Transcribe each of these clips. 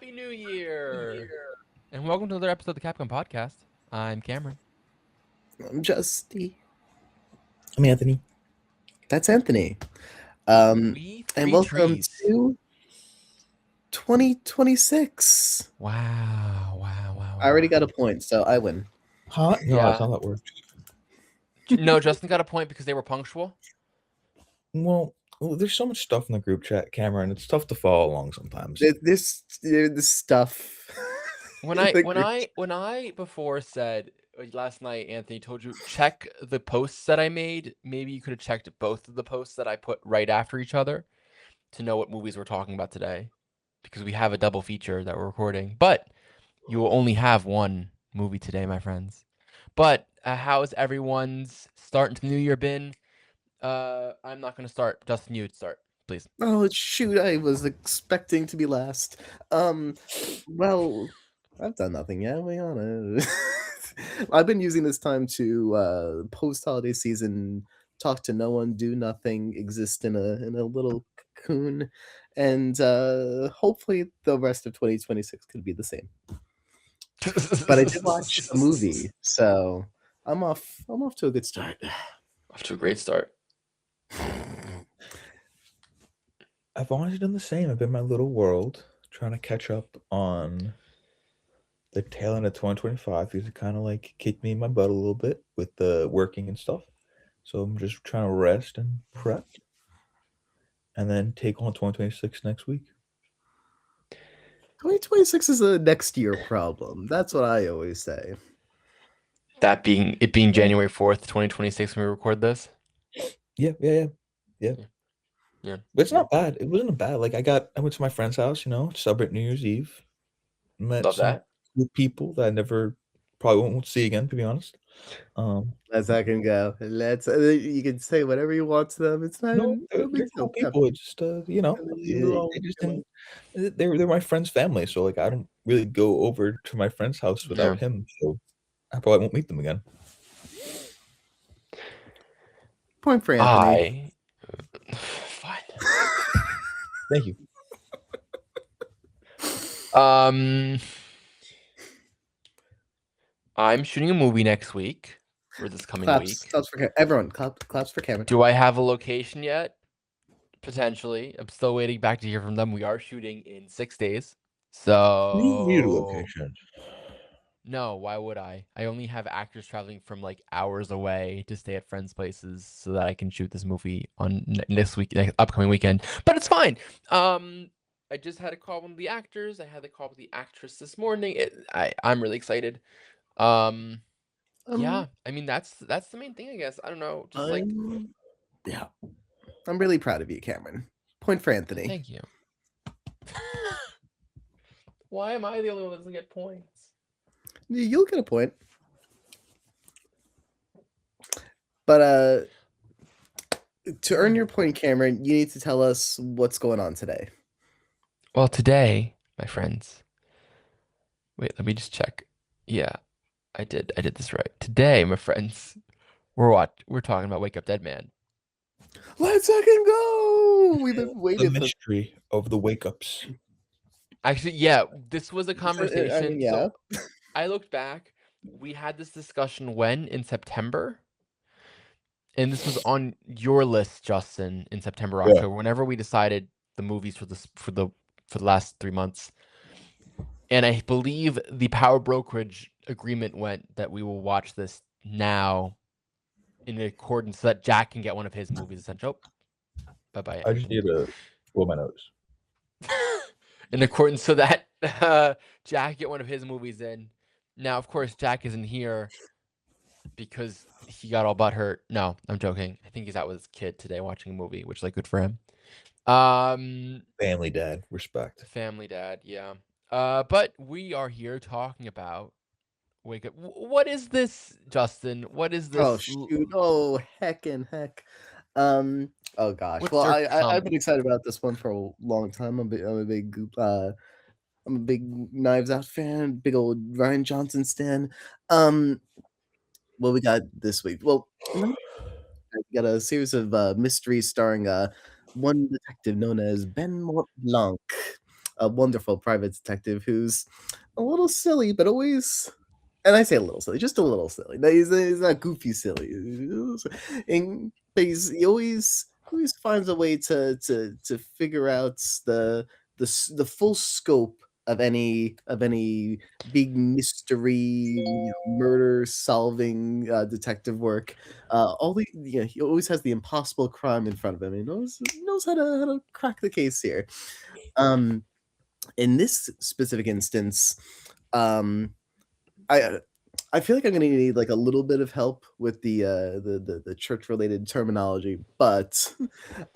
Happy New Year! And welcome to another episode of the Capcom Podcast. I'm Cameron. I'm Justy. I'm Anthony. That's Anthony. We And three welcome trees. to 2026. Wow. I already got a point, so I win. Huh? No, Yeah. that's not how that works. No, Justin got a point because they were punctual. Well, there's so much stuff in the group chat, Cameron. It's tough to follow along sometimes. This stuff. When I before said last night, Anthony told you check the posts that I made. Maybe you could have checked both of the posts that I put right after each other to know what movies we're talking about today, because we have a double feature that we're recording. But you will only have one movie today, my friends. But how's everyone's start into the new year been? I'm not going to start. Justin, you start, please. Oh, shoot, I was expecting to be last. Well, I've done nothing yet, we honest. I've been using this time to post-holiday season, talk to no one, do nothing, exist in a little cocoon, and hopefully the rest of 2026 could be the same. But I did watch a movie, so I'm off to a good start. Off to a great start. I've always done the same. I've been in my little world, trying to catch up on the tail end of 2025 because it kind of like kicked me in my butt a little bit with the working and stuff. So I'm just trying to rest and prep, and then take on 2026 next week. 2026 is a next year problem. That's what I always say. That being January 4th, 2026 when we record this. Yeah. But it's not bad. It wasn't bad. Like I went to my friend's house, celebrate New Year's Eve. Met Love some that. cool people that I never probably won't see again, to be honest. Let's that can go. You can say whatever you want to them. It's not No, they're cool people. It's just they're my friend's family, so like I don't really go over to my friend's house without him, so I probably won't meet them again. Point for Anthony. Fine. Thank you. I'm shooting a movie next week, or this coming week. Claps for everyone. Claps for Cameron. Do I have a location yet? Potentially. I'm still waiting back to hear from them. We are shooting in 6 days. So You need a location. No, why would I? I only have actors traveling from like hours away to stay at friends' places so that I can shoot this movie on next upcoming weekend. But it's fine. I just had a call with one of the actors. I had a call with the actress this morning. I'm really excited. Yeah, I mean that's the main thing, I guess. I don't know, just yeah. I'm really proud of you, Cameron. Point for Anthony. Thank you. Why am I the only one that doesn't get points? You'll get a point. But to earn your point, Cameron, you need to tell us what's going on today. Well, today, my friends. Wait, let me just check. Yeah, I did this right. Today, my friends, we're talking about Wake Up Dead Man. Let's fucking go! We've been waiting. The mystery of the wake ups. Actually, yeah, this was a conversation. I mean, yeah. So I looked back. We had this discussion in September, and this was on your list, Justin, in September, October. Whenever we decided the movies for the last 3 months, and I believe the power brokerage agreement went that we will watch this now in accordance so that Jack can get one of his movies. Essential. Bye. I just need to blow my nose. In accordance so that Jack get one of his movies in. Now, of course, Jack isn't here because he got all butthurt. No, I'm joking. I think he's out with his kid today watching a movie, which is like good for him. Family dad, respect. Family dad, yeah. But we are here talking about Wake Up. What is this, Justin? What is this? Oh shoot! Oh heck. Oh gosh. What's well, your I've been excited about this one for a long time. I'm a big Knives Out fan. Big old Ryan Johnson stan. What we got this week? Well, we got a series of mysteries starring one detective known as Ben Mont Blanc. a wonderful private detective who's a little silly, but always, and I say a little silly, just a little silly. He's not goofy silly, but he always finds a way to figure out the full scope of any big mystery, murder solving detective work. He always has the impossible crime in front of him. He knows how to crack the case here. Um, in this specific instance, um, I I feel like I'm gonna need like a little bit of help with the church related terminology, but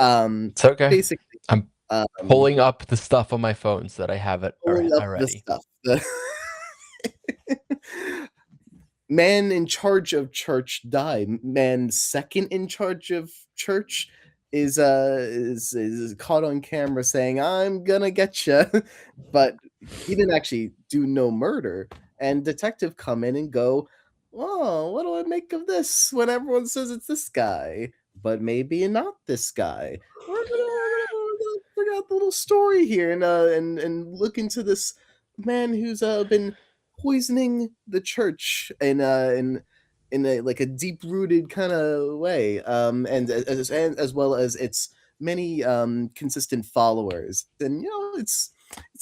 It's okay. basically, I'm um, pulling up the stuff on my phone so that I have it pulling up the already. stuff. Man in charge of church died. Man second in charge of church is caught on camera saying, "I'm gonna get you," but he didn't actually do no murder. And detective come in and go, "Oh, what do I make of this?" When everyone says it's this guy, but maybe not this guy. We're gonna figure out the little story here and look into this man who's been poisoning the church in a like a deep rooted kind of way, and as well as its many consistent followers. And it's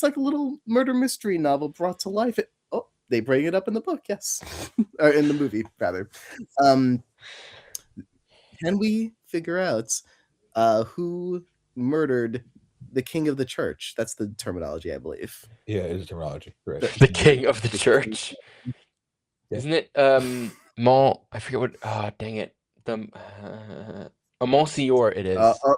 like a little murder mystery novel brought to life. Oh, they bring it up in the book, yes, or in the movie rather. Um, can we figure out who murdered the king of the church? That's the terminology, I believe. Yeah, it is terminology. Correct. The king of the The king. church. Yeah. Isn't it I forget what dang it. The Monsignor it Uh, is. uh,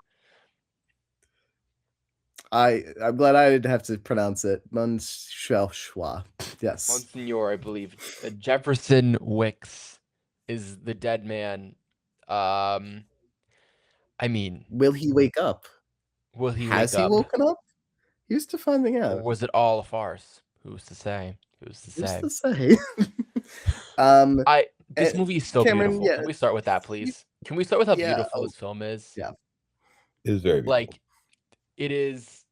I'm glad I didn't have to pronounce it. Munschwa. Yes. Monsignor, I believe. Jefferson Wicks is the dead man. I mean, Will he wake up? will he wake Has he up? woken up? Here's to finding Or out. was it all a farce? Who's to say? Who's to Who's say? to say? um, This and movie is so Cameron, beautiful. yeah, Can we start with that, please? Can we start with how beautiful this film is? yeah. It is very beautiful. Like, it is.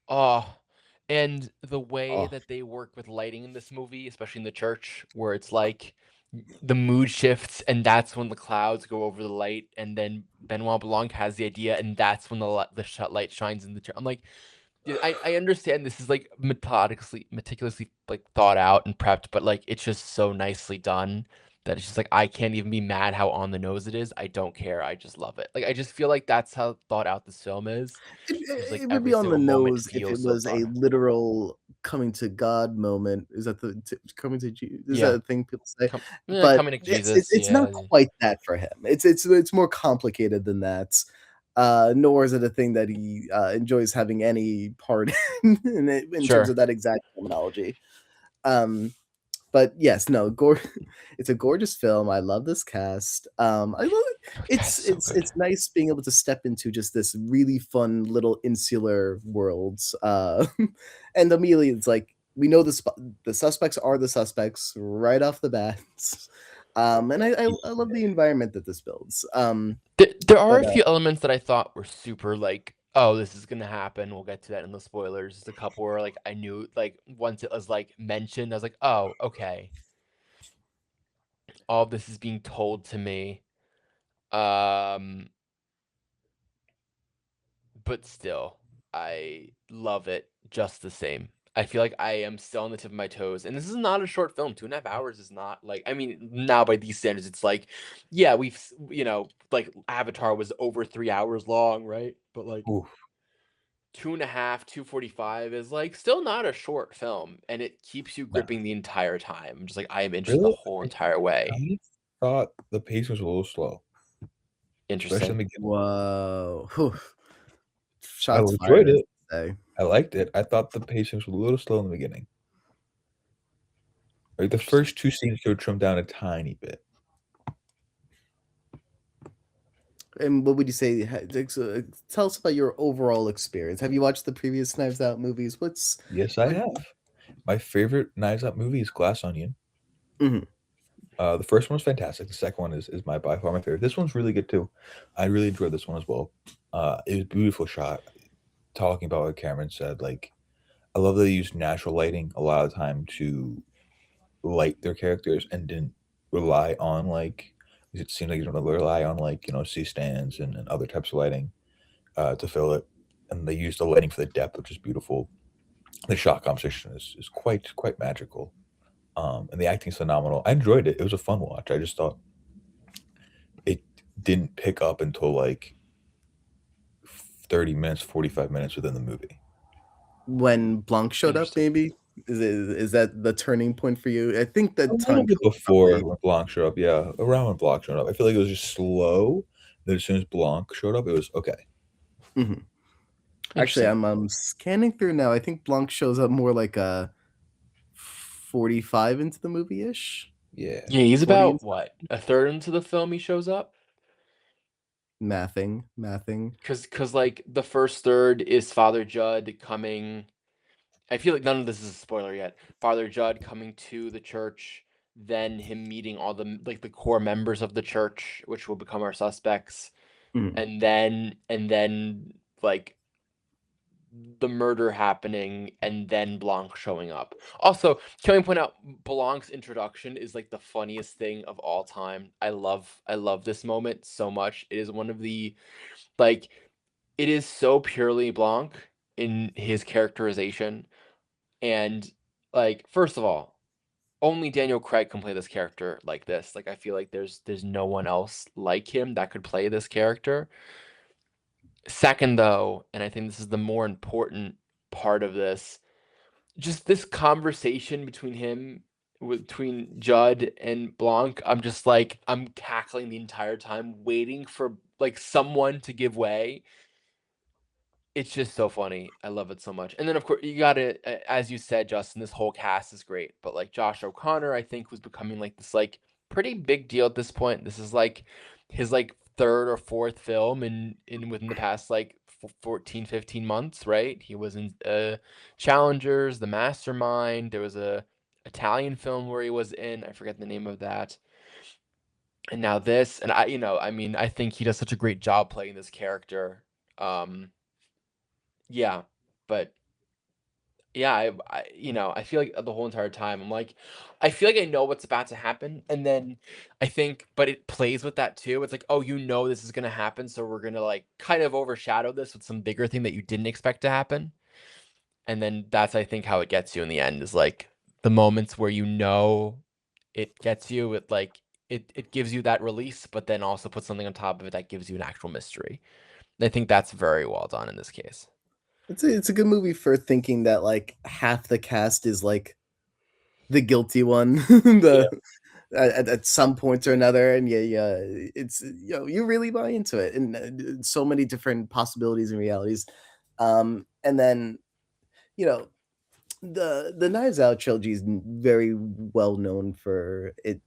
Oh, and the way Oh, that they work with lighting in this movie, especially in the church, where it's like the mood shifts, and that's when the clouds go over the light, and then Benoit Blanc has the idea, and that's when the light shines in the church. I'm like, yeah, I understand this is like meticulously like thought out and prepped, but like it's just so nicely done that it's just like I can't even be mad how on the nose it is. I don't care. I just love it. Like I just feel like that's how thought out this film is. Just like it would every be on the single moment nose if it feels so was a done. literal coming to God moment. Is that coming to Jesus? Is that Yeah. a thing people say? Yeah, But coming to it's Jesus. it's not Yeah. quite that for him. It's more complicated than that. Nor is it a thing that he enjoys having any part in terms Sure. of that exact terminology. Um, but yes, no, it's a gorgeous film. I love this cast. I love it. That's so good. It's nice being able to step into just this really fun little insular world. And immediately it's like we know the suspects are the suspects right off the bat. And I love the environment that this builds. There are But a few elements that I thought were super like, oh, this is gonna happen. We'll get to that in the spoilers. Just a couple where like I knew like once it was like mentioned, I was like, oh, okay. All of this is being told to me. Um, but still, I love it just the same. I feel like I am still on the tip of my toes, and this is not a short film. 2.5 hours is not like I mean now by these standards, it's like, yeah, like Avatar was over 3 hours long, right? But like Oof. 2.5, 2:45 is like still not a short film, and it keeps you No. gripping the entire time. I'm just like I am interested the Really? whole entire way. I thought the pace was a little slow, especially in Interesting. the beginning. whoa, whew. I Shots enjoyed fired, as it. they say. I liked it. I thought the pacing was a little slow in the beginning. Like the Interesting. first two scenes could trim down a tiny bit. And what would you say? Tell us about your overall experience. Have you watched the previous Knives Out movies? Yes, I What? have. My favorite Knives Out movie is Glass Onion. Mhm. The first one was fantastic. The second one is my by far my favorite. This one's really good too. I really enjoyed this one as well. It was a beautiful shot. Talking about what Cameron said, like I love that they used natural lighting a lot of time to light their characters and didn't rely on like it seemed like you don't rely on like C stands and other types of lighting to fill it, and they used the lighting for the depth, which is beautiful. The shot composition is quite magical, and the acting's phenomenal. I enjoyed it. It was a fun watch. I just thought it didn't pick up until like 30 minutes, 45 minutes within the movie. When Blanc showed up, maybe is that the turning point for you? I think A that little time bit code before probably. when Blanc showed up, yeah, around when Blanc showed up. I feel like it was just slow. Then as soon as Blanc showed up, it was okay. Mhm. Actually, I'm scanning through now. I think Blanc shows up more like 45 into the movie-ish. Yeah. Yeah, he's 40 about into what, a third into the film he shows up? mathing. Cause like the first third is Father Judd coming. I feel like none of this is a spoiler yet. Father Judd coming to the church, then him meeting all the like the core members of the church, which will become our suspects, Mhm. and then like the murder happening, and then Blanc showing up. Also, can we point out Blanc's introduction is like the funniest thing of all time. I love this moment so much. It is one of the like it is so purely Blanc in his characterization. And like, first of all, only Daniel Craig can play this character like this. Like, I feel like there's no one else like him that could play this character. Second, though, and I think this is the more important part of this, just this conversation between Judd and Blanc. I'm just like I'm cackling the entire time, waiting for like someone to give way. It's just so funny. I love it so much. And then, of course, you gotta, as you said, Justin, this whole cast is great. But like Josh O'Connor, I think was becoming like this like pretty big deal at this point. This is like his like third or fourth film in within the past like 14, 15 months, right? He was in Challengers, The Mastermind. There was a Italian film where he was in. I forget the name of that. And now this, and I mean, I think he does such a great job playing this character. Um, yeah, but yeah, I feel like the whole entire time I'm like, I feel like I know what's about to happen, and then I think, but it plays with that too. It's like, oh, this is gonna happen, so we're gonna like kind of overshadow this with some bigger thing that you didn't expect to happen, and then that's I think how it gets you in the end is like the moments where it gets you. It like it gives you that release, but then also puts something on top of it that gives you an actual mystery. I think that's very well done in this case. It's a good movie for thinking that like half the cast is like the guilty one, the at some point or another, and yeah, it's you really buy into it, and so many different possibilities and realities, and then you know the Knives Out trilogy is very well known for it.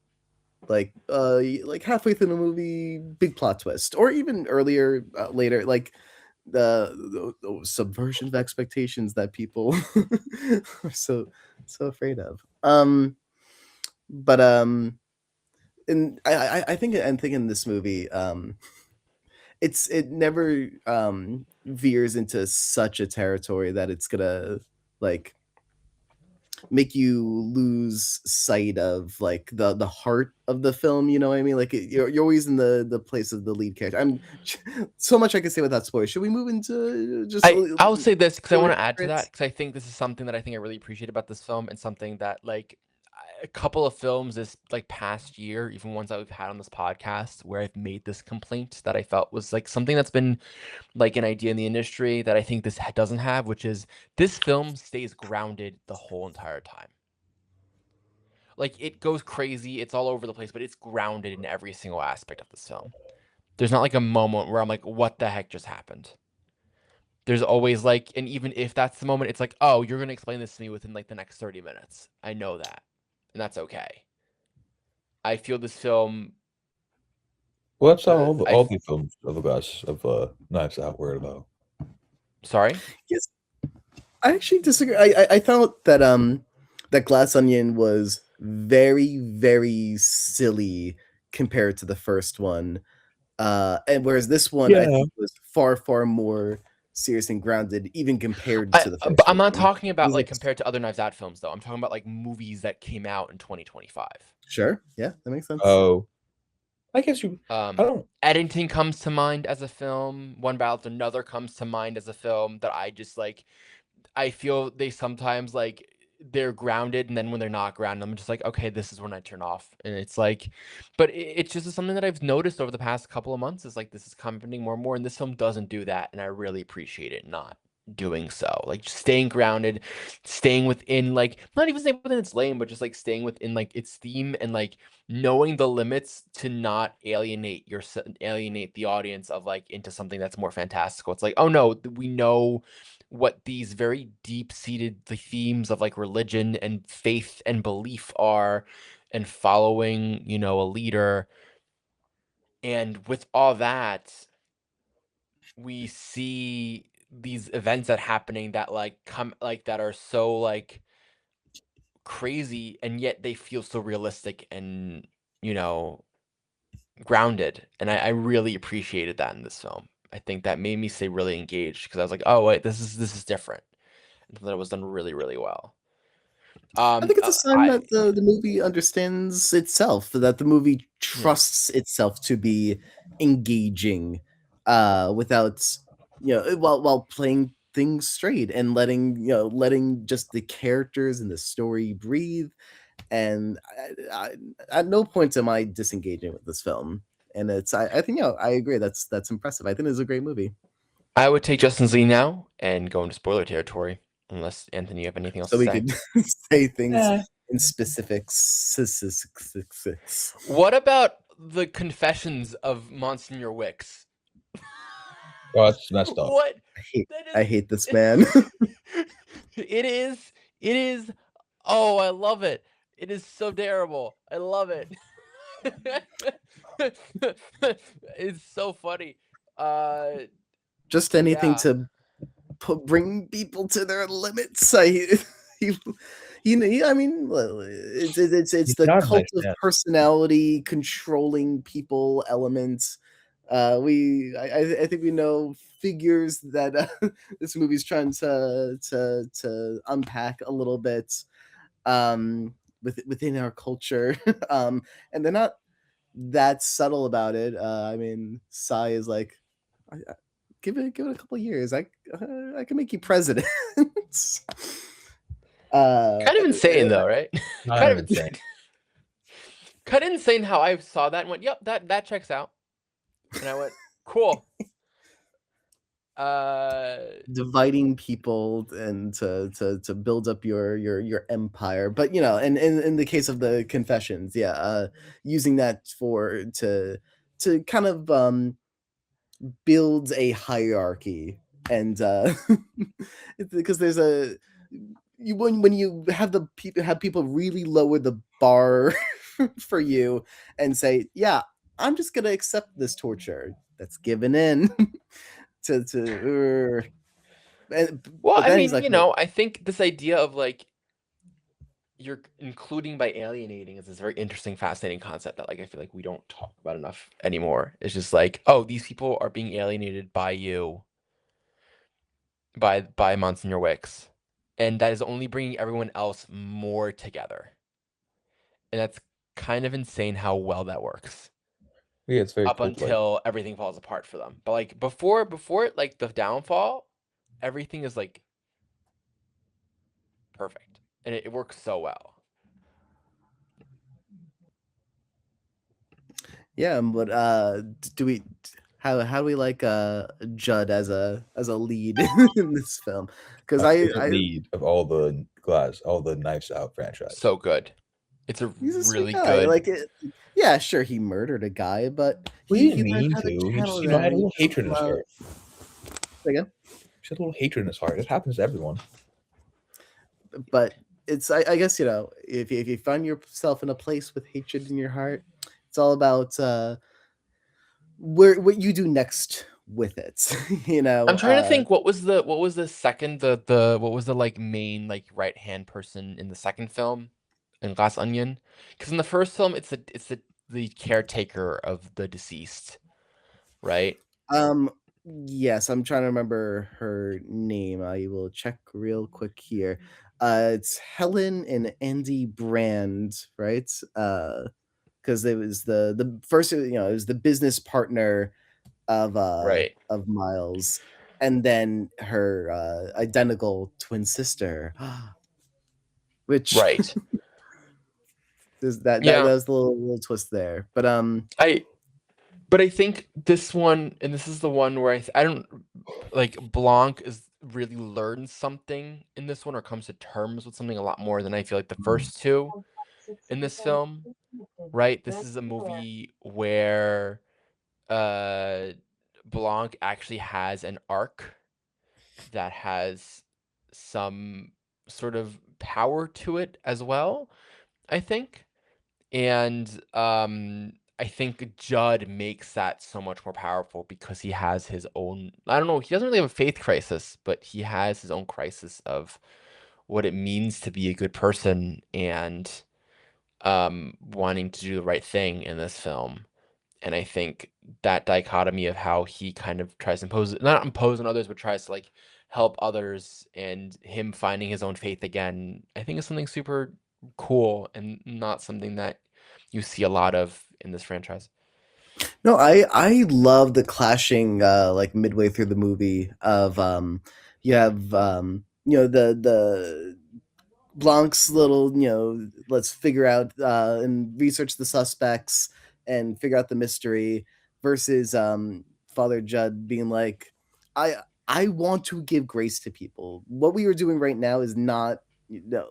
Like halfway through the movie, big plot twist, or even earlier, later, like the subversion of expectations that people are so afraid of. But and I think I'm thinking this movie, it never veers into such a territory that it's gonna like make you lose sight of like the heart of the film, you know what I mean? Like you're always in the place of the lead character. I'm so much I can say without spoilers. Should we move into just I'll say this because I spoiler want to add to that favorites? because I think this is something that I think I really appreciate about this film and something that like a couple of films this like past year, even ones that we've had on this podcast, where I've made this complaint that I felt was like something that's been like an idea in the industry that I think this doesn't have, which is this film stays grounded the whole entire time. Like it goes crazy, it's all over the place, but it's grounded in every single aspect of this film. There's not like a moment where I'm like, what the heck just happened? There's always like, and even if that's the moment, it's like, oh, you're gonna explain this to me within like the next 30 minutes. I know that, and that's okay. I feel this film. Well, that's how I all the films of the guys of Knives Out were though. sorry. Yes, I actually disagree. I thought that that Glass Onion was very silly compared to the first one. And whereas this one I Yeah. think was far more serious and grounded, even compared to the But first I'm not movie. talking It about was, like compared to other Knives Out films, though. I'm talking about like movies that came out in 2025. sure, yeah, that makes sense. Oh, I guess you. I don't. Eddington comes to mind as a film. One Battle After Another comes to mind as a film that I just like. I feel they sometimes like they're grounded, and then when they're not grounded, I'm just like, okay, this is when I turn off. And it's like, but it's just something that I've noticed over the past couple of months is like this is happening more and more, and this film doesn't do that, and I really appreciate it not doing so. Like just staying grounded, staying within like not even staying within its lane, but just like staying within like its theme and like knowing the limits to not alienate the audience of like into something that's more fantastical. It's like, oh no, we know what these very deep-seated the themes of like religion and faith and belief are and following, you know, a leader. And with all that, we see these events that happening that like come like that are so like crazy and yet they feel so realistic and, you know, grounded. And I really appreciated that in this film. I think that made me stay really engaged because I was like, oh wait, this is different. And that it was done really, really well. I think it's a sign that the movie understands itself, that the movie trusts itself to be engaging, without, you know, while playing things straight and letting just the characters and the story breathe. And at no point am I disengaging with this film. And I think, I agree. That's impressive. I think it's a great movie. I would take Justin's lead now and go into spoiler territory, unless Anthony, you have anything else So to we say. could say things in specifics. What about the confessions of Monsignor Wicks? Oh, that's messed up. What? I hate this man. It is. Oh, I love it. It is so terrible. I love it. It's so funny. Just anything Yeah. to bring people to their limits. I mean, it's the not a cult nice of man. personality controlling people elements. I think we know figures that this movie's trying to unpack a little bit, within our culture, and they're not that subtle about it. I mean, Psy is like, give it a couple of years. I can make you president. Kind of insane though, right? Kind of insane. Kind of insane how I saw that and went, yep, that checks out. And I went, cool. Dividing people and to build up your empire. But you know, and in the case of the confessions, using that to kind of build a hierarchy. And because there's when you have people really lower the bar for you and say, yeah, I'm just gonna accept this torture that's given in to well, I mean, like, you know, I think this idea of like you're including by alienating is this very interesting, fascinating concept that like I feel like we don't talk about enough anymore. It's just like, oh, these people are being alienated by you, by Monsignor Wicks, and that is only bringing everyone else more together. And that's kind of insane how well that works. Yeah, it's very up until everything falls apart for them. But like before like the downfall, everything is like perfect, and it works so well. Yeah, but how do we like Judd as a lead in this film? Because my favorite lead of all the Knives Out franchise. So good. It's he's a really sweet guy. good. Like, yeah, sure, he murdered a guy, but he learned didn't mean how to. He channel just, had a that. little hatred in his heart. Again? He had a little hatred in his heart. It happens to everyone. But it's I guess, you know, if you find yourself in a place with hatred in your heart, it's all about what you do next with it. You know, I'm trying to think what was the second what was the like main like right hand person in the second film in Glass Onion? Because in the first film it's the caretaker of the deceased, right? Yes, I'm trying to remember her name. I will check real quick here. It's Helen and Andy Brand, right? Because it was the first, it was the business partner Right. of Miles, and then her identical twin sister, which Right. that Yeah. was the little twist there. But I but I think this one, and this is the one where I don't like Blanc is really learns something in this one or comes to terms with something a lot more than I feel like the first two in this film, right? This is a movie where uh Blanc actually has an arc that has some sort of power to it as well, I think. And I think Judd makes that so much more powerful because he has his own, I don't know, he doesn't really have a faith crisis, but he has his own crisis of what it means to be a good person and wanting to do the right thing in this film. And I think that dichotomy of how he kind of tries to impose, not impose on others, but tries to like help others and him finding his own faith again, I think is something super cool and not something that you see a lot of in this franchise. no, I love the clashing like midway through the movie of you have the Blanc's little, let's figure out and research the suspects and figure out the mystery versus Father Judd being like, I I want to give grace to people. What we are doing right now is not,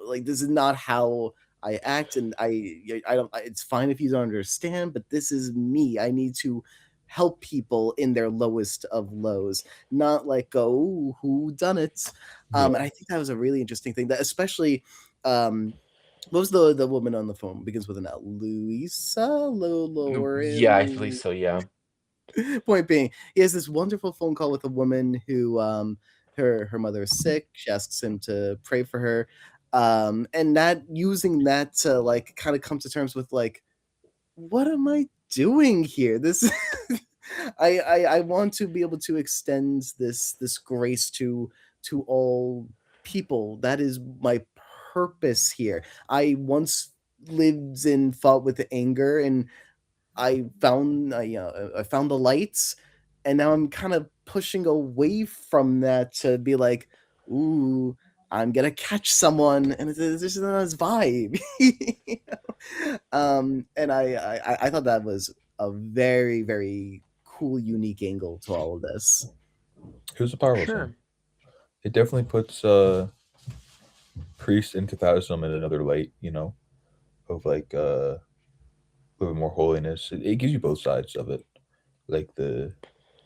like this is not how I act, and I don't. It's fine if you don't understand, but this is me. I need to help people in their lowest of lows, not like go, "Ooh, who done it?" Yeah. And I think that was a really interesting thing that especially um what was the woman on the phone? Begins with an L. Louisa Yeah, I believe Lauren. so. Yeah. Point being, he has this wonderful phone call with a woman who her mother is sick. She asks him to pray for her. And that using that to like kind of come to terms with like, what am I doing here? This I want to be able to extend this grace to all people. That is my purpose here. I once lived and fought with anger, and I found the lights, and now I'm kind of pushing away from that to be like, ooh, I'm gonna catch someone, and it's just not this vibe. And I thought that was a very very cool, unique angle to all of this. It was a For powerful film. sure. It definitely puts priest and Catholicism in another light, of like a little more holiness. It gives you both sides of it, like the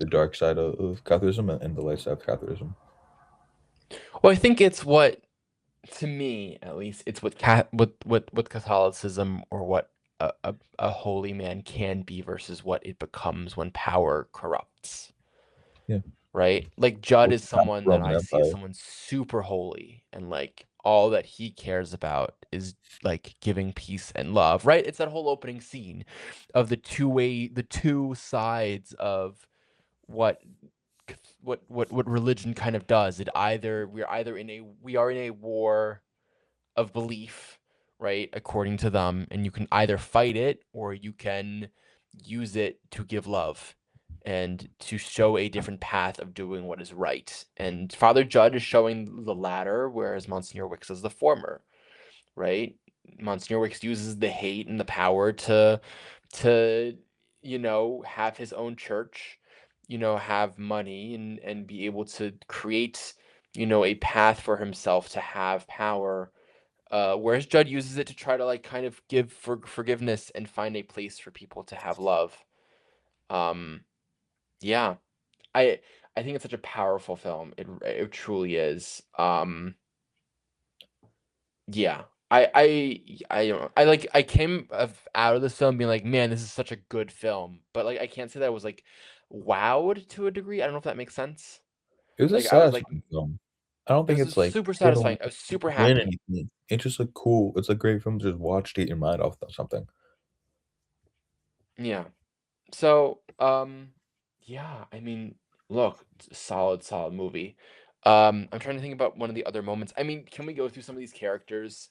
dark side of Catholicism and the light side of Catholicism. Well, I think it's what, to me at least, it's what what Catholicism or what a holy man can be versus what it becomes when power corrupts. Yeah. Right? Like Judd Well, is someone that Roman I see as Empire. someone super holy and like all that he cares about is like giving peace and love, right? It's that whole opening scene of the two sides of what what religion kind of does. We are in a war of belief, right? According to them, and you can either fight it or you can use it to give love and to show a different path of doing what is right. And Father Judd is showing the latter, whereas Monsignor Wicks is the former, right? Monsignor Wicks uses the hate and the power to have his own church, have money and be able to create, a path for himself to have power, whereas Judd uses it to try to like kind of give forgiveness and find a place for people to have love. Um, yeah, I I think it's such a powerful film. It truly is. Yeah, I don't know. I came out of this film being like, man, this is such a good film. But like, I can't say that I was like wowed to a degree. I don't know if that makes sense. It was a Like, I was like, satisfying film. I don't it think was it's like super gonna satisfying. I was super win happy. anything. It's just like cool. It's a great film to just watch, to get your mind off of something. Yeah. So, yeah, I mean, Look, it's a solid movie. I'm trying to think about one of the other moments. I mean, can we go through some of these characters?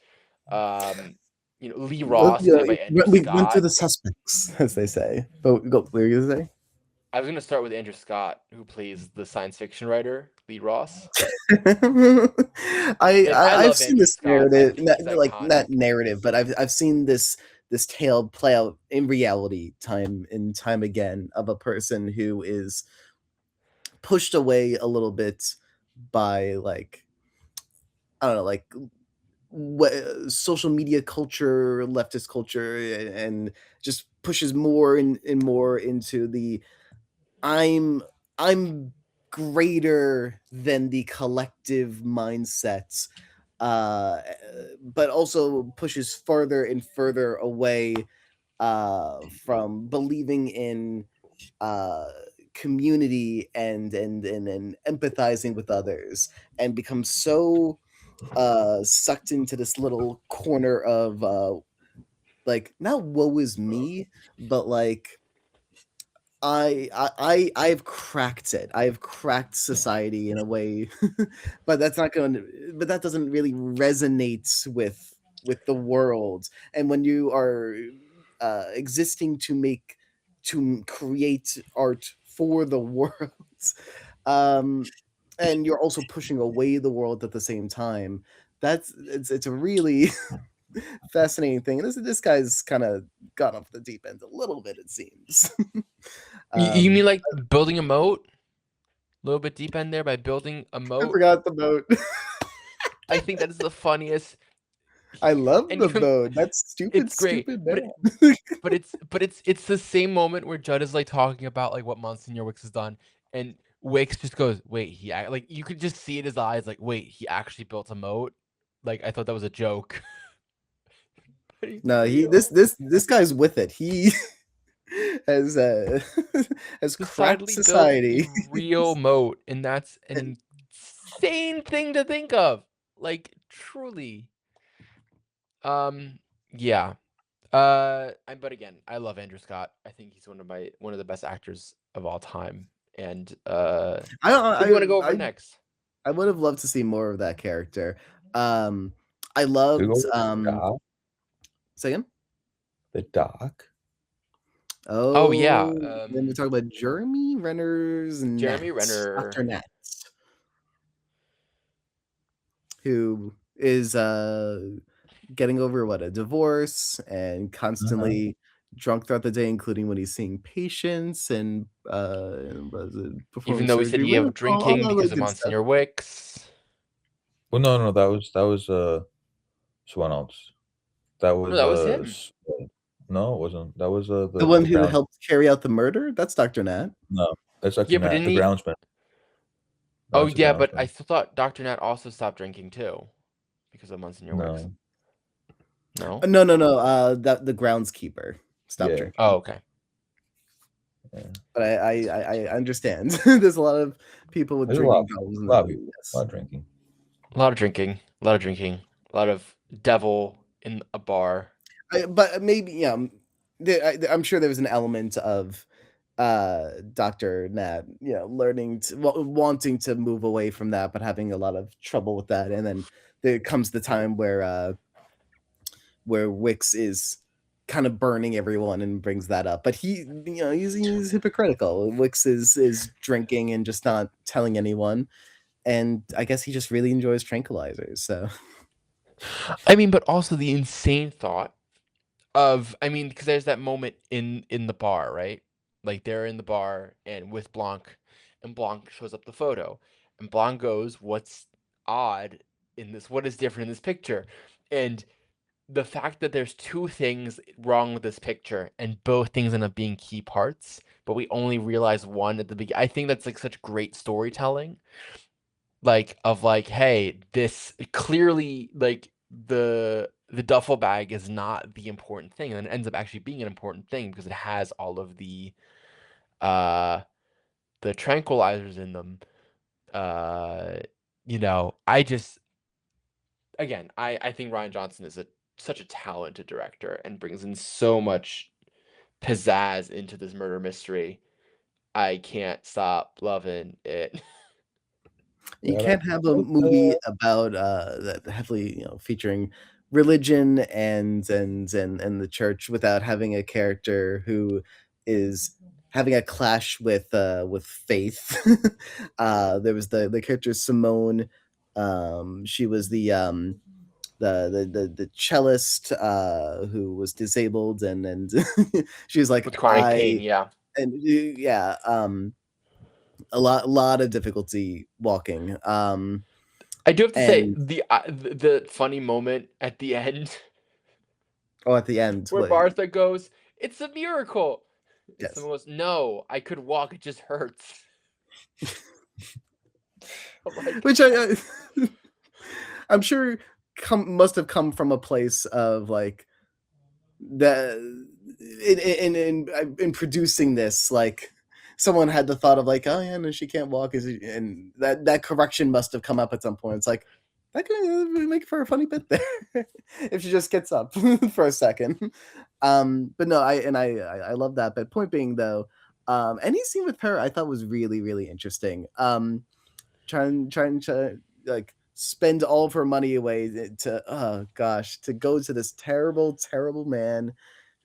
Um, Lee Well, Ross, played by Andrew we went through Scott. the suspects, as they say. But go, what were you gonna say? I was gonna start with Andrew Scott, who plays the science fiction writer Lee Ross. Like, I I've love seen Andrew this Scott. I narrative, think he's like not iconic. narrative, but I've seen this tale play out in reality time and time again of a person who is pushed away a little bit by like I don't know, like social media culture, leftist culture, and just pushes more and more into the I'm I'm greater than the collective mindsets, uh, but also pushes further and further away from believing in uh, community and empathizing with others, and becomes so sucked into this little corner of like not woe is me, but like I've cracked it. I've cracked society in a way, but that's not going to. But that doesn't really resonate with the world. And when you are existing to create art for the world, um, and you're also pushing away the world at the same time. It's a really fascinating thing. And this guy's kind of gone off the deep end a little bit, it seems. You um, mean like building a moat? A little bit deep end there by building a I moat. forgot the boat. I think that is the funniest. I love And the even boat. That's stupid, it's great, stupid but man. it's the same moment where Judd is like talking about like what Monsignor Wicks has done, and Wicks just goes, "Wait, like you could just see in his eyes, like, wait, he actually built a moat." Like I thought that was a joke, but he's No, he real. this guy's with it. He has has cracked Decidedly built a society. real moat, and that's an And insane thing to think of. Like truly. Um, yeah. But again, I love Andrew Scott. I think he's one of the best actors of all time. And I who do you want to go I over I next? I would have loved to see more of that character. I To go loved with Doc, say again? the Doc. Oh yeah, Oh, then we talk about Jeremy Renner's Jeremy Nat, Renner. Dr. Nat, who is getting over what, a divorce and Uh-huh. constantly drunk throughout the day, including when he's seeing patients and was it Even performing though we said surgery he with have all drinking that because of good stuff. Monsignor Wicks. Well, no, that was someone else. That No, was that was him. no, it wasn't. That was The the one who grounds. helped carry out the murder? That's Dr. Nat. No, that's Yeah, Dr. but Nat, didn't the he? groundsman. Oh That's the yeah, but I groundsman. still thought Dr. Nat also stopped drinking too because of Monsignor Wicks. No, No. No. That the groundskeeper stopped yeah, drinking. Oh okay. yeah. But I understand. There's a lot of people with There's a lot, drinking problems in a this lot of movie. people, a Yes. lot of drinking. A lot of drinking. A lot of drinking. A lot of devil in a bar. But maybe yeah, I'm sure there was an element of Dr. Nat, learning to wanting to move away from that, but having a lot of trouble with that. And then there comes the time where Wix is kind of burning everyone and brings that up. But he's hypocritical. Wix is drinking and just not telling anyone. And I guess he just really enjoys tranquilizers. So I mean, but also the insane thought of, I mean, because there's that moment in the bar, right? Like they're in the bar and with Blanc, and Blanc shows up the photo, and Blanc goes, "What's odd in this? What is different in this picture?" And the fact that there's two things wrong with this picture, and both things end up being key parts, but we only realize one at the beginning. I think that's like such great storytelling, like of like, hey, this clearly like the duffel bag is not the important thing, and it ends up actually being an important thing because it has all of uh the tranquilizers in them. Uh, I just again, I think Ryan Johnson is such a talented director and brings in so much pizzazz into this murder mystery. I can't stop loving it. You Yeah, can't have a movie about that heavily, featuring religion and the church without having a character who is having a clash with faith. There was the character Simone. She was the cellist who was disabled, and she was like, With chronic pain, yeah. yeah, a lot of difficulty walking. I do have to say And the funny moment at the end at the end, where Martha goes, "It's a miracle." And yes, someone goes, "No, I could walk. It just hurts." I'm like, which I'm sure must have come from a place of like that in producing this, like someone had the thought of like, oh yeah, no, she can't walk, and that correction must have come up at some point. It's like that could make for a funny bit there if she just gets up for a second. But no, I love that. But point being though, any scene with her I thought was really really interesting. Trying to like spend all of her money away to oh gosh, to go to this terrible man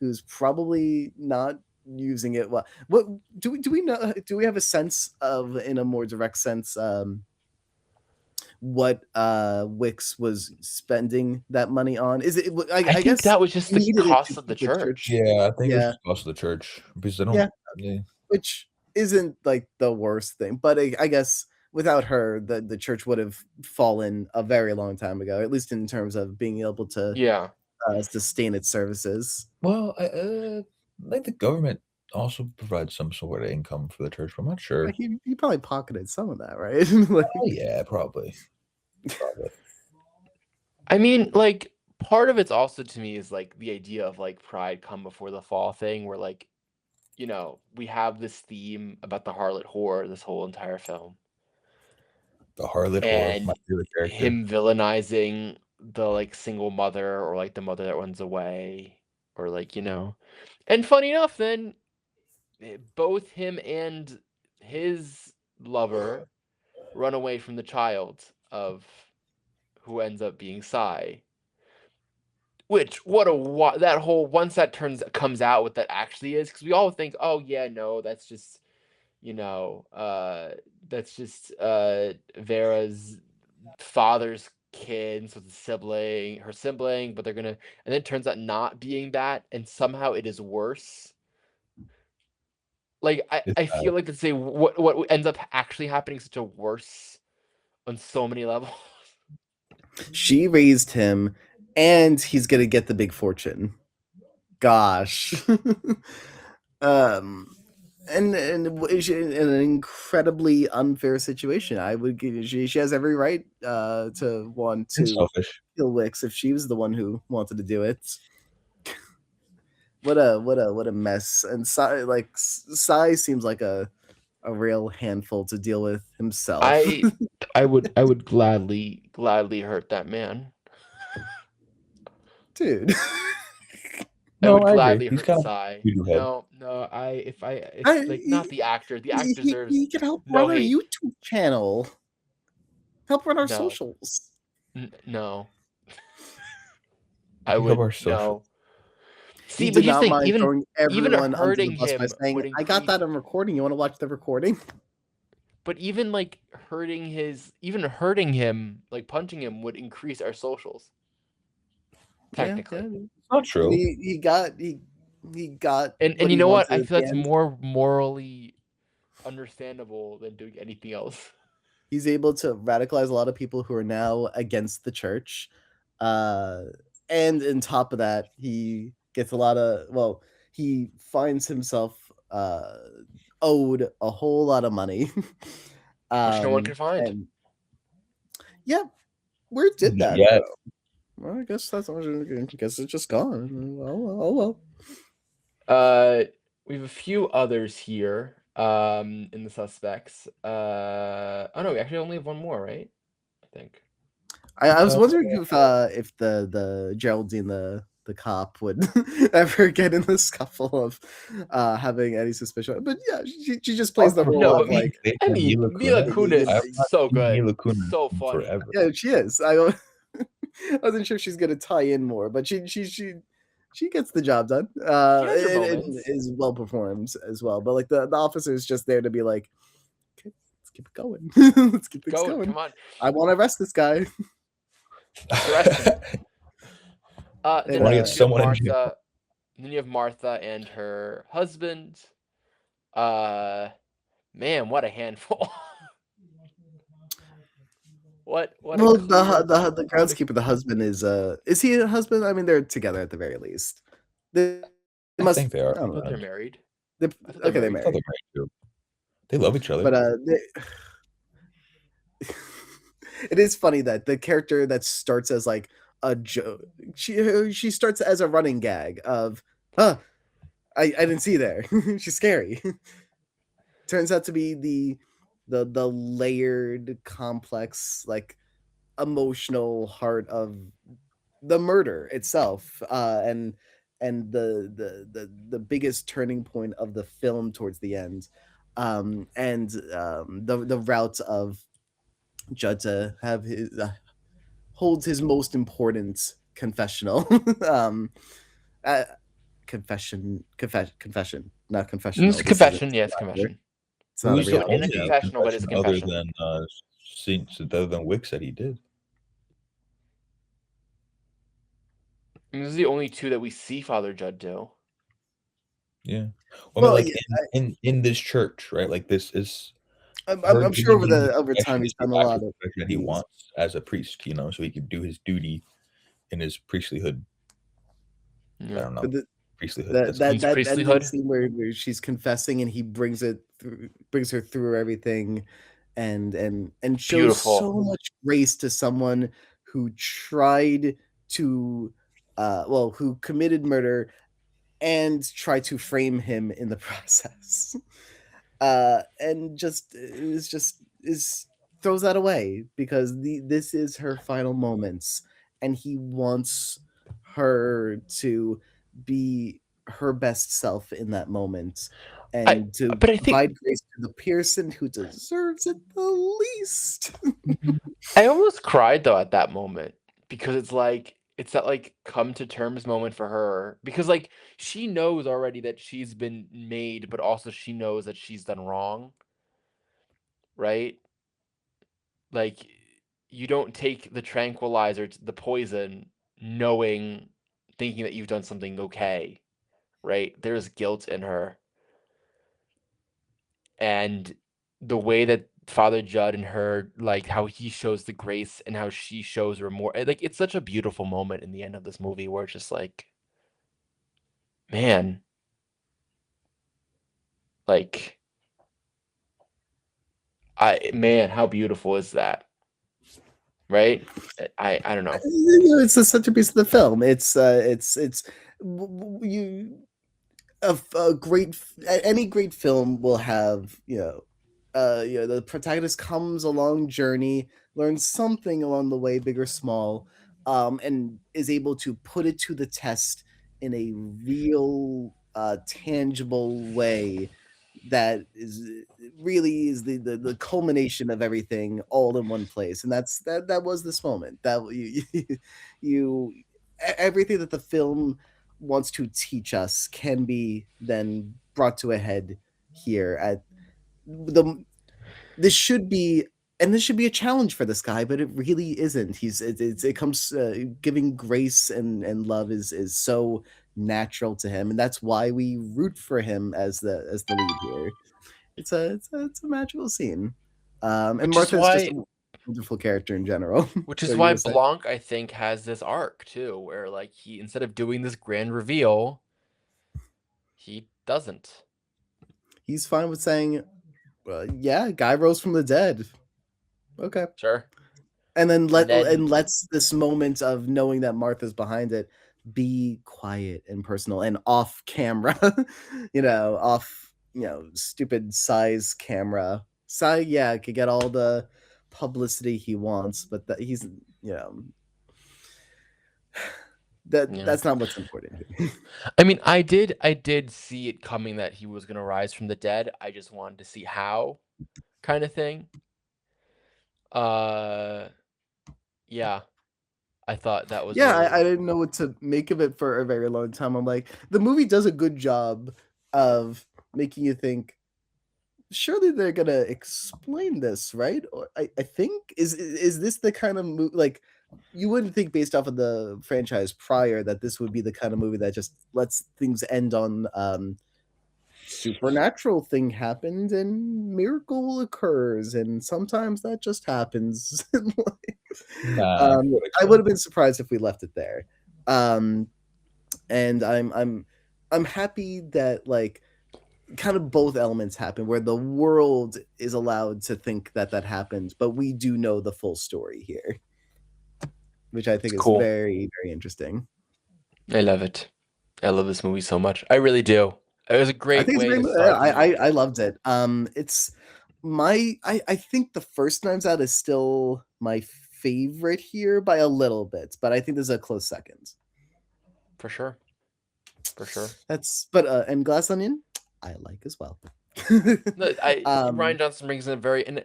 who's probably not using it well. What do we know, do we have a sense of, in a more direct sense, what Wix was spending that money on? Is it I I think guess that was just he the needed it to cost of the keep the church. church. Yeah, I think it was Yeah. just also the church because I Yeah. don't. Yeah. Which isn't like the worst thing, but I guess without her, the church would have fallen a very long time ago, at least in terms of being able to Yeah. sustain its services. Well, I think the government also provides some sort of income for the church, but I'm not sure. Like he probably pocketed some of that, right? Like, Oh yeah, probably. Probably. I mean, like, part of it's also to me is like the idea of like pride come before the fall thing, where like, we have this theme about the harlot whore this whole entire film, The harlot whore, my and favorite character. him villainizing the like single mother or like the mother that runs away, or like, and funny enough, then both him and his lover run away from the child of who ends up being Sai. Which that whole once that comes out what that actually is, because we all think, oh yeah, no, that's just you know, uh Vera's father's kid, so it's her sibling, but and then it turns out not being that, and somehow it is worse. Like It's I feel like to say what ends up actually happening is such a worse on so many levels. she raised him, and he's gonna get the big fortune. Gosh. um and she, in an incredibly unfair situation. I would give she has every right to want it's to selfish. kill Wix if she was the one who wanted to do it. What a mess. And Sai seems like a real handful to deal with himself. I would gladly hurt that man. Dude. I No, would I agree. gladly He's hurt kind of Sai. a head. No, I, it's like not the actor. The actor he deserves can help no run our hate. YouTube channel. Help run our No. socials. No. You I help would our social. no. See, He but did here's the not thing, mind throwing even everyone under the hurting bus by him saying, would I got increase, that on recording. You want to watch the recording? but even like even hurting him, like punching him would increase our socials. Technically. Yeah. It's not true. He got And what you he know what? wanted I at feel the that's end. more morally understandable than doing anything else. He's able to radicalize a lot of people who are now against the church. And on top of that, he gets he finds himself owed a whole lot of money. Which no one can find. And yeah, where did Not that yet. go? Well, I guess it's just gone. Oh well. We have a few others here in the suspects. Oh no, we actually only have one more, right? I think. I was wondering if the Geraldine, the the cop would ever get in the scuffle of having any suspicion. But yeah, she just plays the role No, of but like, I mean, Mila Kunis I have is not so seen good, Mila Kunis so in funny. forever. yeah, she is. I wasn't sure she's gonna tie in more, but she gets the job done. She has her And moments. is well performed as well. But like the officer is just there to be like, okay, let's keep it going. Let's keep things Go, going. come on, I want to arrest this guy. let's arrest him. And, Then wanna you get have someone in jail. Martha. Then you have Martha and her husband. Uh, Man, what a handful. What a well, clear. the groundskeeper, the husband is he a husband? I mean, they're together at the very least. They I must. think they are. I don't I thought know. they're married. They're, I thought they're okay, they're I married. thought married, they're married too. They love each other. but it is funny that the character that starts as like a joke, she starts as a running gag of, huh, I didn't see there. She's scary. Turns out to be the layered, complex, like emotional heart of the murder itself, and the biggest turning point of the film towards the end, and the route of Judd to have his holds his most important confessional, um, uh, confession, not It's confessional. a This is confession. Yeah, it's a confession. it's not a Who's the In a reality only show. confessional, but it's a confession other confession. than scenes other than Wicks that he did? And this is the only two that we see Father Judd do. Yeah. Well, I mean, Well, like yeah, in this church, right? Like this is I'm, her I'm sure giving him the over time confession he's is the done a lot actual of confession that he these. wants as a priest, so he could do his duty in his priestlyhood. I Yeah. don't know. But Priestlyhood. that That's that His that ending priestlyhood. scene where she's confessing and he brings her through everything, and shows Beautiful. so much grace to someone who tried to who committed murder and tried to frame him in the process. And just throws that away because this is her final moments, and he wants her to be her best self in that moment, I and to but I think provide grace to the Pearson who deserves it the least. I almost cried though at that moment because it's that like come to terms moment for her because like she knows already that she's been made, but also she knows that she's done wrong, right? Like you don't take the tranquilizer, the poison, knowing, thinking that you've done something okay, right? There's guilt in her, and the way that Father Judd and her, like how he shows the grace and how she shows remorse, like it's such a beautiful moment in the end of this movie where it's just like, man, like how beautiful is that, right? I don't know. It's a centerpiece of the film. It's you a great any great film will have the protagonist comes a long journey, learns something along the way, big or small, and is able to put it to the test in a real tangible way that is really is the culmination of everything all in one place. And that was this moment that you everything that the film wants to teach us can be then brought to a head here at the this should be and this should be a challenge for this guy, but it really isn't. It comes giving grace and love is so natural to him, and that's why we root for him as the lead here. It's a magical scene, and Which is Martha is just why a wonderful character in general. which What is are you why gonna say? Blanc, I think, has this arc too, where like he instead of doing this grand reveal, he doesn't. He's fine with saying, "Yeah, guy rose from the dead." Okay, Sure. and then And then lets this moment of knowing that Martha's behind it be quiet and personal and off camera, off stupid size camera. Yeah, could get all the publicity he wants, but that he's That's not what's important here. I mean, I did see it coming that he was gonna rise from the dead. I just wanted to see how, kind of thing. Uh, yeah, I thought that was Yeah, I really didn't know what to make of it for a very long time. I'm like, the movie does a good job of making you think, surely they're gonna explain this, right? Or I think is this the kind of movie like you wouldn't think based off of the franchise prior that this would be the kind of movie that just lets things end on supernatural thing happened and miracle occurs and sometimes that just happens. Like, Nah, I would have been surprised if we left it there. Um, and I'm happy that like kind of both elements happen where the world is allowed to think that that happened, but we do know the full story here, which I think is cool. very, very interesting. I love it. I love this movie so much. I really do. It was a I great think it's a way great to movie. start the movie. I loved it. It's I think the first Knives Out is still my favorite here by a little bit, but I think there's a close second. For sure. For sure. That's but and Glass Onion, I like as well. No, Ryan um, Johnson brings in a very, and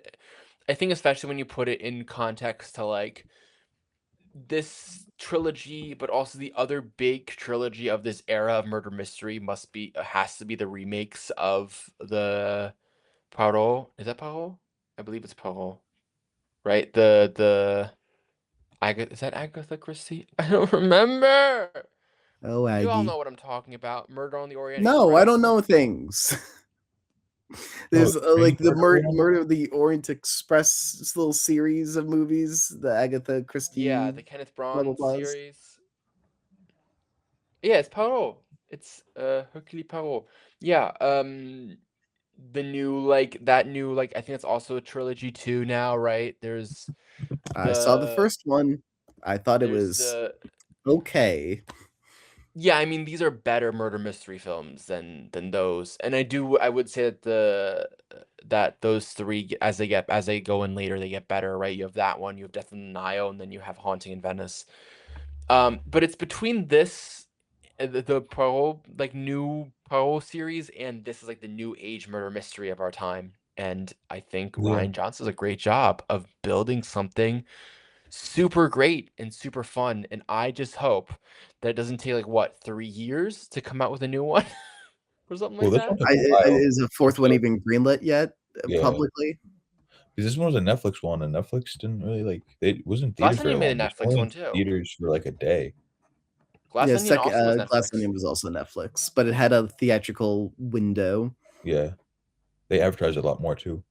I think especially when you put it in context to like this trilogy, but also the other big trilogy of this era of murder mystery has to be the remakes of the Poirot. Is that Poirot? I believe it's Poirot, right? The Agatha, is that Agatha Christie? I don't remember. oh You all Aggie. know what I'm talking about. Murder on the Orient No, I Express. don't know things. Oh, There's like the Murder of the Orient Express little series of movies, the Agatha Yeah, Christie the Kenneth blah blah Branagh blahs. series. Yeah, it's Poirot. It's Hercule Poirot. Yeah, the new like that new like I think it's also a trilogy too now, right? I saw the The first one. I thought it there's was the okay. yeah, I mean these are better murder mystery films than those. And I would say that that those three as they go in later they get better, right? You have that one, you have Death in the Nile, and then you have Haunting in Venice. But it's between this the Poirot like new Poirot series and this is like the new age murder mystery of our time. And I think Yeah. Ryan Johnson does a great job of building something super great and super fun. And I just hope that it doesn't take like what 3 years to come out with a new one or something Well, like this that. one took a while. Is the fourth one So, even greenlit yet yeah, publicly? because this one was a Netflix one, and Netflix didn't really like it wasn't in Glass theaters very Onion made long. a It was Netflix only one in too. theaters for like a day. Glass Yeah, Onion second also was Glass Netflix. Onion was also Netflix, but it had a theatrical window. Yeah, they advertised a lot more too.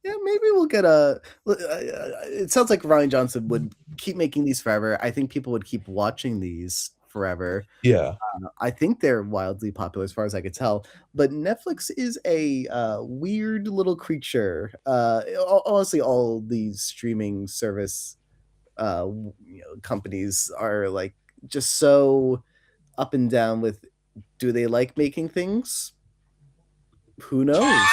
Yeah, maybe we'll get a. It sounds like Ryan Johnson would keep making these forever. I think people would keep watching these forever. Yeah, I think they're wildly popular as far as I could tell. But Netflix is a weird little creature. Honestly, all these streaming service companies are like just so up and down with. Do they like making things? Who knows?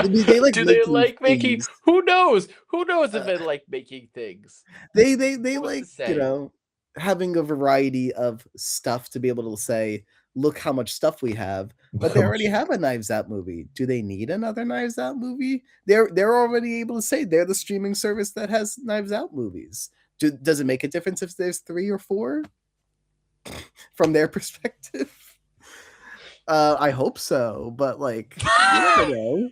They like Do they making like making? things. Who knows? Who knows if Uh, they like making things? they Who's to like say? having a variety of stuff to be able to say, look how much stuff we have. But they how already much? have a Knives Out movie. Do they need another Knives Out movie? They're already able to say they're the streaming service that has Knives Out movies. Does it make a difference if there's 3 or 4 from their perspective? I hope so, but like you never know.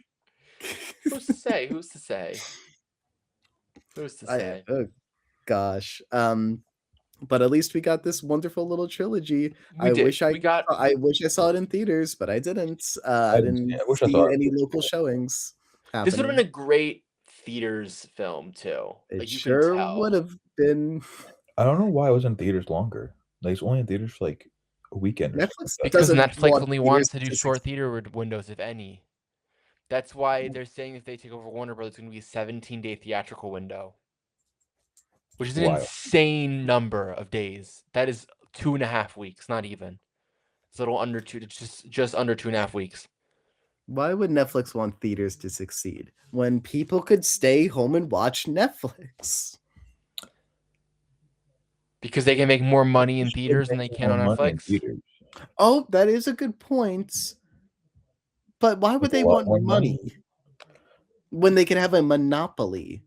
Who's to say? Who's to say? Who's to say? Oh gosh. But at least we got this wonderful little trilogy. We did. We got. I wish I saw it in theaters, but I didn't. I I didn't see didn't it. I wish I see saw it. any local showings This would have happening. been a great theaters film too. It Like you can sure would tell. have been. I don't know why it was in theaters longer. Like it's only in theaters for like a weekend or something like Netflix that. Because doesn't Netflix want only theaters wants to do to short succeed. theater windows, if any. That's why they're saying if they take over Warner Bros., it's going to be a 17-day theatrical window, which is an Wild. insane number of days. That is 2.5 weeks, not even. It's a little under two. It's just under 2.5 weeks. Why would Netflix want theaters to succeed when people could stay home and watch Netflix? Because they can make more money in They should theaters than they make can more on money in Netflix. theaters. Oh, that is a good point. But why would Make a they lot want more money when they can have a monopoly?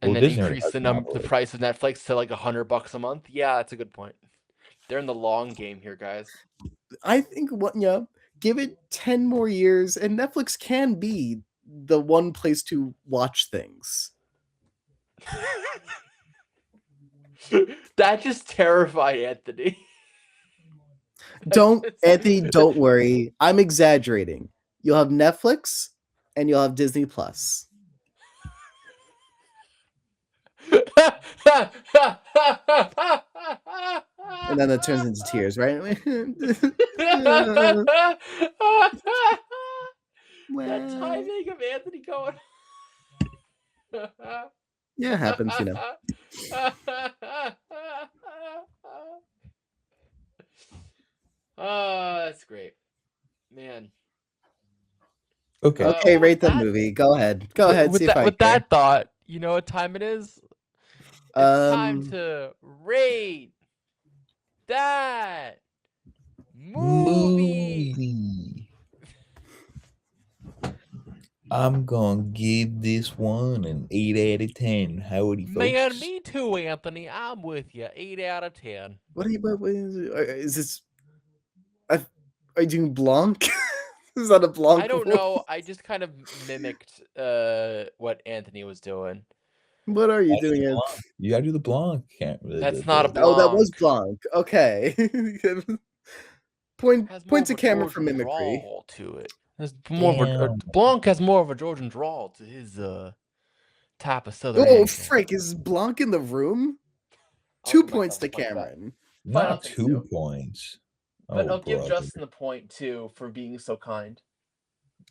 And Well, then Disney already increase has the a the monopoly. price of Netflix to like $100 a month. Yeah, that's a good point. They're in the long game here, guys. I think give it 10 more years, and Netflix can be the one place to watch things. That just terrified Anthony. Anthony, don't worry. I'm exaggerating. You'll have Netflix and you'll have Disney Plus. And then that turns into tears, right? That timing of Anthony going. Yeah, it happens, Oh, that's great, man. Okay. Okay, rate the movie. Go ahead. Go ahead. With See if I with care. that thought, you know what time it is? It's time to rate that movie. I'm gonna give this one an 8 out of 10. Howdy, folks. Man, me too, Anthony. I'm with you. 8 out of 10. What is this? Are you doing Blanc? Is that a Blanc? I don't know. I just kind of mimicked what Anthony was doing. What are you doing? You gotta do the Blanc. That's not a Blanc. Oh, that was Blanc. Okay. Point to camera for Georgian mimicry. drawl to it. There's more of Blanc has more of a Georgian drawl to his type of southern Oh, accent. Frank, is Blanc in the room? 2 points to Cameron. Not 2 points. But I'll give Justin the point too for being so kind.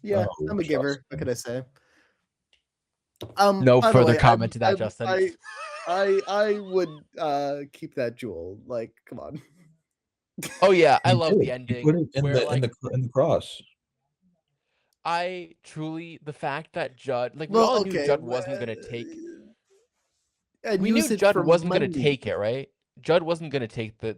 Yeah, I'm a giver. What could I say? No further comment to that, Justin. I would keep that jewel. Like, come on. Oh yeah, I love the ending. Put it in the cross. I truly, the fact that Judd, like, we all knew Judd wasn't gonna take. We knew Judd wasn't gonna take it, right? Judd wasn't gonna take the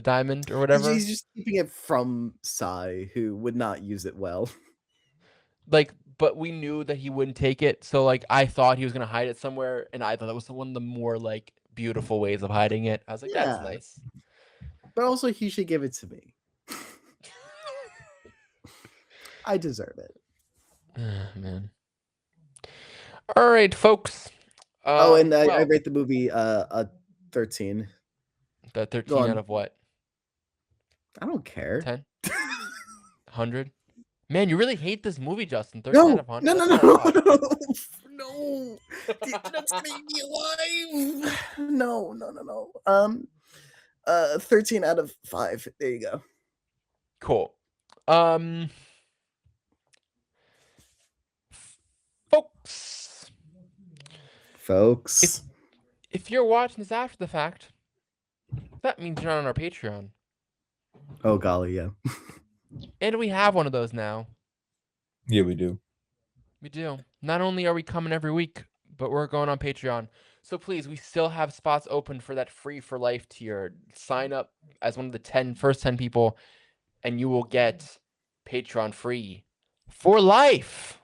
diamond or whatever. He's just keeping it from Sai, who would not use it well. Like, but we knew that he wouldn't take it, so like I thought he was gonna hide it somewhere, and I thought that was one of the more like beautiful ways of hiding it. I was like, that's nice. But also, he should give it to me. I deserve it. Man. All right, folks. And I rate the movie a 13. The 13 out of what? I don't care. 10? 100? Man, you really hate this movie, Justin. 13 out of 100? No. That's gonna be alive. No. 13 out of 5. There you go. Cool. Folks. If you're watching this after the fact, that means you're not on our Patreon. Oh golly, yeah. And we have one of those now. Yeah, we do. We do. Not only are we coming every week, but we're going on Patreon. So please, we still have spots open for that free for life tier. Sign up as one of the first 10 people, and you will get Patreon free for life.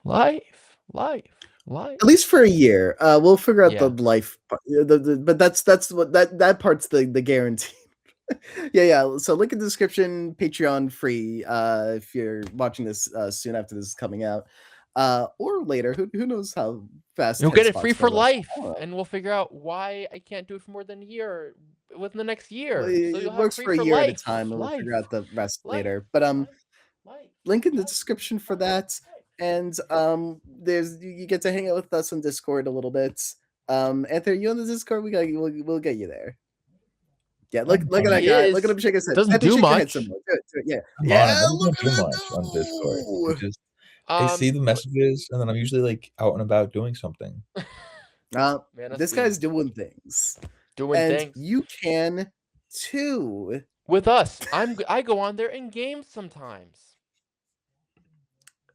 At least for a year. We'll figure out the life part. But that's what that part's the guarantee. yeah. So link in the description, Patreon free. If you're watching this soon after this is coming out. Or later. Who knows how fast you'll get it free for life, and we'll figure out why I can't do it for more than a year within the next year. So it works for a year at a time, and we'll figure out the rest later. But link in the description for that. And you get to hang out with us on Discord a little bit. Anthony, you on the Discord? We'll get you there. Yeah, look at that guy. Look at him shake his head. Doesn't do much. Yeah. Look at that. Much on Discord. I see the messages, and then I'm usually like out and about doing something. This guy's doing things. You can too. With us, I go on there and game sometimes.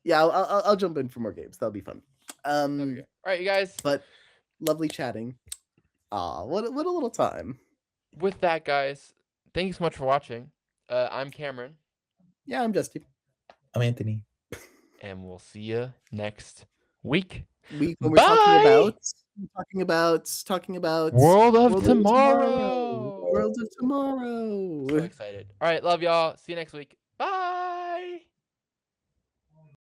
Yeah, I'll jump in for more games. That'll be fun. Okay. All right, you guys. But lovely chatting. Aw, what a little time. With that, guys, thank you so much for watching. I'm Cameron, Yeah, I'm Justy. I'm Anthony. and we'll see you next week. When we're Bye! talking about World of World Tomorrow. World of Tomorrow. So excited. All right, love y'all. See you next week. Bye.